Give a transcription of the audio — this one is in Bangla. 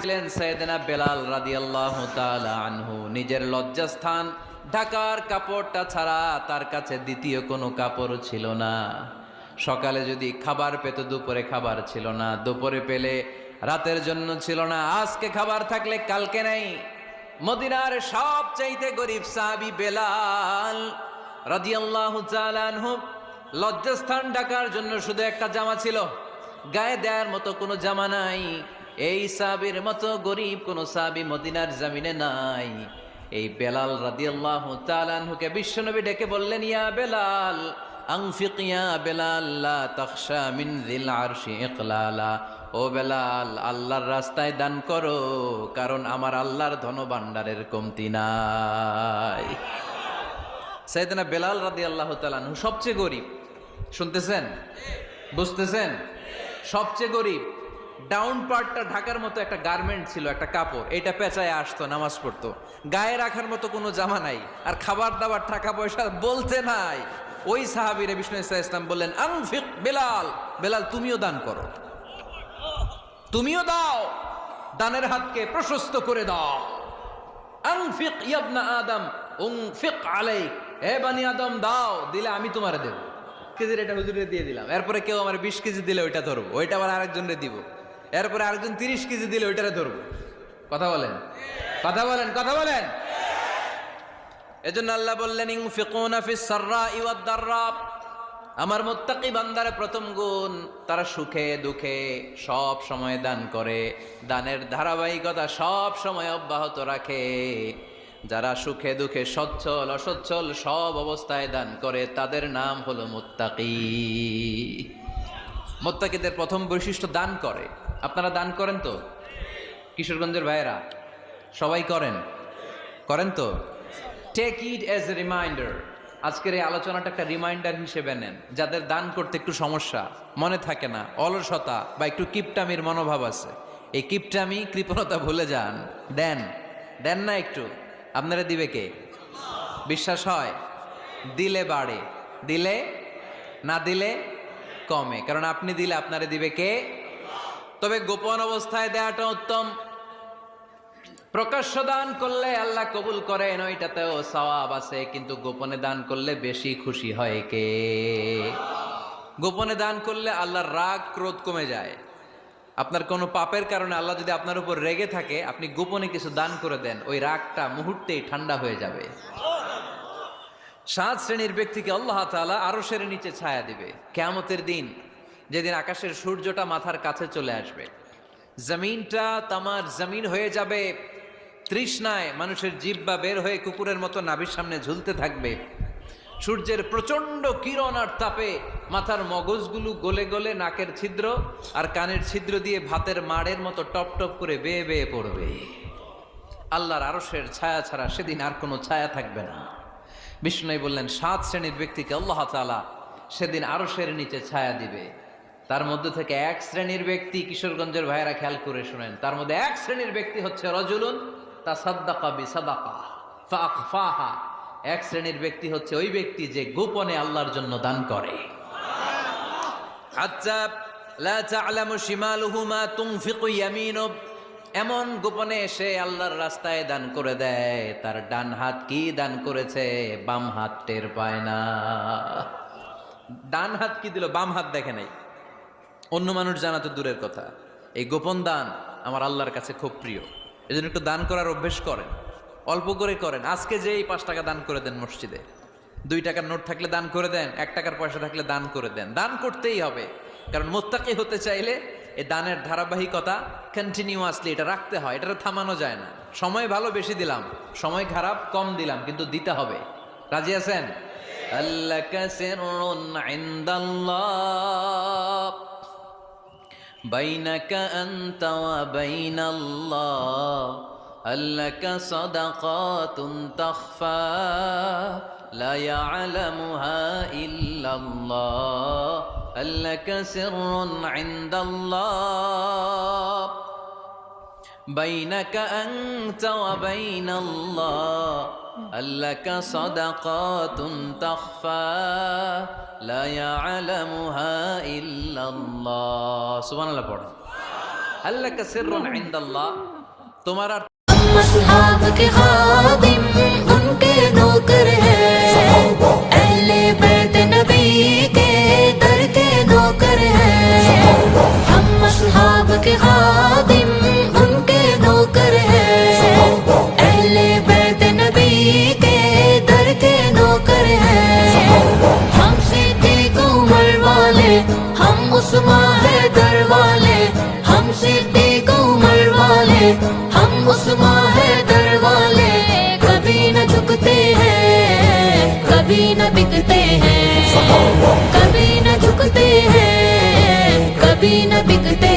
ছিলেন সাইয়েদনা বেলাল রাদিয়াল্লাহু তাআলা আনহু। নিজের লজ্জাস্থান ঢাকার কাপড়টা ছাড়া তার কাছে দ্বিতীয় কোনো কাপড় ছিল না। সকালে যদি খাবার পেত, দুপুরে খাবার ছিল না, দুপুরে পেলে রাতের জন্য ছিল না, আজকে খাবার থাকলে কালকে নাই। মদিনার সবচাইতে গরিব সাহাবী বেলাল রাদিয়াল্লাহু তাআলা আনহু, লজ্জাস্থান ঢাকার জন্য শুধু একটা জামা ছিল, গায়ে দেওয়ার মতো কোনো জামা নাই। এই সাহাবীর মতো গরিব কোন সাহাবী মদিনার জমিনে নাই। এই বেলাল রাদিয়াল্লাহু তাআলা আনহুকে বিশ্বনবী ডেকে বললেন, ইয়া বেলাল আনফিক ইয়া বেলাল লা তাখশা মিন যিল আরশি ইকলালা। ও বেলাল, আল্লাহর রাস্তায় দান করো, কারণ আমার আল্লাহর ধনভাণ্ডারের কমতি নাই। সাইয়েদনা বেলাল রাদিয়াল্লাহু তাআলা আনহু সবচেয়ে গরিব। শুনতেছেন? বুঝতেছেন? সবচেয়ে গরিব। ডাউন পার্টটা ঢাকার মতো একটা গার্মেন্ট ছিল, একটা কাপড়, এটা পেঁচায় আসতো, নামাজ পড়তো। গায়ে রাখার মতো কোনো জামা নাই, আর খাবার দাবার টাকা পয়সা বলতে নাই। ওই সাহাবীরে বিষ্ণু ইসা ইসলাম বললেন, আনফিক বেলাল, বেলাল তুমিও দান করো, তুমিও দাও, দানের হাতকে প্রশস্ত করে দাও। আনফিক ইবনা আদম উনফিক আলাইক, হে বানি আদম দাও, দিলে আমি তোমারে দেব। কেজির এটা হুজুরে দিয়ে দিলাম, এরপরে কেউ আমার 20 কেজি দিলে ওইটা ধরবো, ওইটা আবার আরেকজনরে দিব, এরপরে আরেকজন 30 কেজি দিলে ওইটারে ধরবো। কথা বলেন, কথা বলেন, কথা বলেন। এজন্য আল্লাহ বললেন, ইনফিকুনা ফিস সাররাই ওয়াদ দাররা। আমার মুত্তাকি বান্দারা প্রথম গুণ, তারা সুখে দুঃখে সব সময় দান করে, দানের ধারাবাহিকতা সব সময় অব্যাহত রাখে। যারা সুখে দুঃখে সচ্ছল অসচ্ছল সব অবস্থায় দান করে, তাদের নাম হলো মুত্তাকি। মুত্তাকিদের প্রথম বৈশিষ্ট্য দান করে। আপনারা দান করেন তো? কিশোরগঞ্জের ভাইয়েরা সবাই করেন? করেন তো? Take it as a reminder. আজকের এই আলোচনাটা একটা রিমাইন্ডার হিসেবে নেন। যাদের দান করতে একটু সমস্যা, মনে থাকে না, অলসতা বা একটু কিপটামির মনোভাব আছে, এই কিপটামি কৃপণতা ভুলে যান, দেন। দেন না একটু, আপনারা দিবে কে? বিশ্বাস হয়? দিলে বাড়ে, দিলে না দিলে কমে, কারণ আপনি দিলে আপনারে দিবে কে? তবে গোপন অবস্থায় দেওয়াটা উত্তম। প্রকাশ্য দান করলে আল্লাহ কবুল করেন, ওইটাতেও সওয়াব আছে, কিন্তু গোপনে দান করলে বেশি খুশি হয় কে? গোপনে দান করলে আল্লাহর রাগ ক্রোধ কমে যায়। আপনার কোনো পাপের কারণে আল্লাহ যদি আপনার উপর রেগে থাকে, আপনি গোপনে কিছু দান করে দেন, ওই রাগটা মুহূর্তেই ঠান্ডা হয়ে যাবে। 7 শ্রেণীর ব্যক্তিকে আল্লাহ তাআলা আরশের নিচে ছায়া দিবে কিয়ামতের দিন, যেদিন আকাশের সূর্যটা মাথার কাছে চলে আসবে, জমিনটা তামার জমিন হয়ে যাবে, তৃষ্ণায় মানুষের জিহ্বা বের হয়ে কুকুরের মতো নাভির সামনে ঝুলতে থাকবে। সূর্যের প্রচন্ড কিরণ আর তাপে মাথার মগজগুলো গলে গলে নাকের ছিদ্র আর কানের ছিদ্র দিয়ে ভাতের মাড়ের মতো টপ টপ করে বেয়ে বেয়ে পড়বে। আল্লাহর আরশের ছায়া ছাড়া সেদিন আর কোনো ছায়া থাকবে না। বিষ্ণু বললেন, 7 শ্রেণীর ব্যক্তিকে আল্লাহ তাআলা সেদিন আরশের নিচে ছায়া দিবে। তার মধ্যে থেকে 1 শ্রেণীর ব্যক্তি, কিশোরগঞ্জের ভাইয়েরা খেয়াল করে শুনেন, তার মধ্যে 1 শ্রেণীর ব্যক্তি হচ্ছে রজুলুন তাসাদ্দাকা বিসাদাকা ফাআখফাহা। 1 শ্রেণীর ব্যক্তি হচ্ছে ওই ব্যক্তি যে গোপনে আল্লাহর জন্য দান করে। হাত্তা লা তা'লামু শিমালুহু মা তুনফিকু ইয়ামিনু। এমন গোপনে এসে আল্লাহর রাস্তায় দান করে দেয়, তার ডান হাত কি দান করেছে বাম হাত টের পায় না। ডান হাত কি দিল, বাম হাত দেখে নাই। অন্য মানুষ জানা তো দূরের কথা, এই গোপন দান আমার আল্লাহর কাছে খুব প্রিয়। এজন্য একটু দান করার অভ্যেস করেন, অল্প করে করেন। আজকে যে এই 5 টাকা দান করে দেন মসজিদে, 2 টাকার নোট থাকলে দান করে দেন, 1 টাকার পয়সা থাকলে দান করে দেন। দান করতেই হবে, কারণ মুত্তাকি হতে চাইলে এই দানের ধারাবাহিকতা কন্টিনিউয়াসলি এটা রাখতে হয়, এটা থামানো যায় না। সময় ভালো বেশি দিলাম, সময় খারাপ কম দিলাম, কিন্তু দিতে হবে। রাজি আছেন? আল্লাকা সিররুন ইনদাল্লাহ বাইনাকা আনতা ওয়া বাইনাল্লাহ, আল্লাকা সাদাকাতুন তাখফা লা ইয়ালামুহা ইল্লাল্লাহ, আল্লাকা সিররুন ইনদাল্লাহ বাইনাকা আনতা ওয়া বাইনাল্লাহ, আল্লাকা সাদাকাতুন তাখফা লা ইয়ালামুহা ইল্লাল্লাহ। সুবহানাল্লাহ পড়ো। হাল্লাকা সিররুন ইনদাল্লাহ, তোমার আর हम असहाब के खादिम उनके नौकर हैं, अहले बैत नबी के दर के नौकर हैं। हम असहाब के खादिम उनके नौकर हैं, अहले बैत नबी के दर के नौकर हैं। हम सिद्दीक उमर वाले, हम उस्मान हैदर वाले, हम सिद्दीक उमर वाले, हम उस्मान हैदर वाले। कभी न झुकते हैं, कभी न बिकते हैं, कभी न झुकते हैं, कभी न बिकते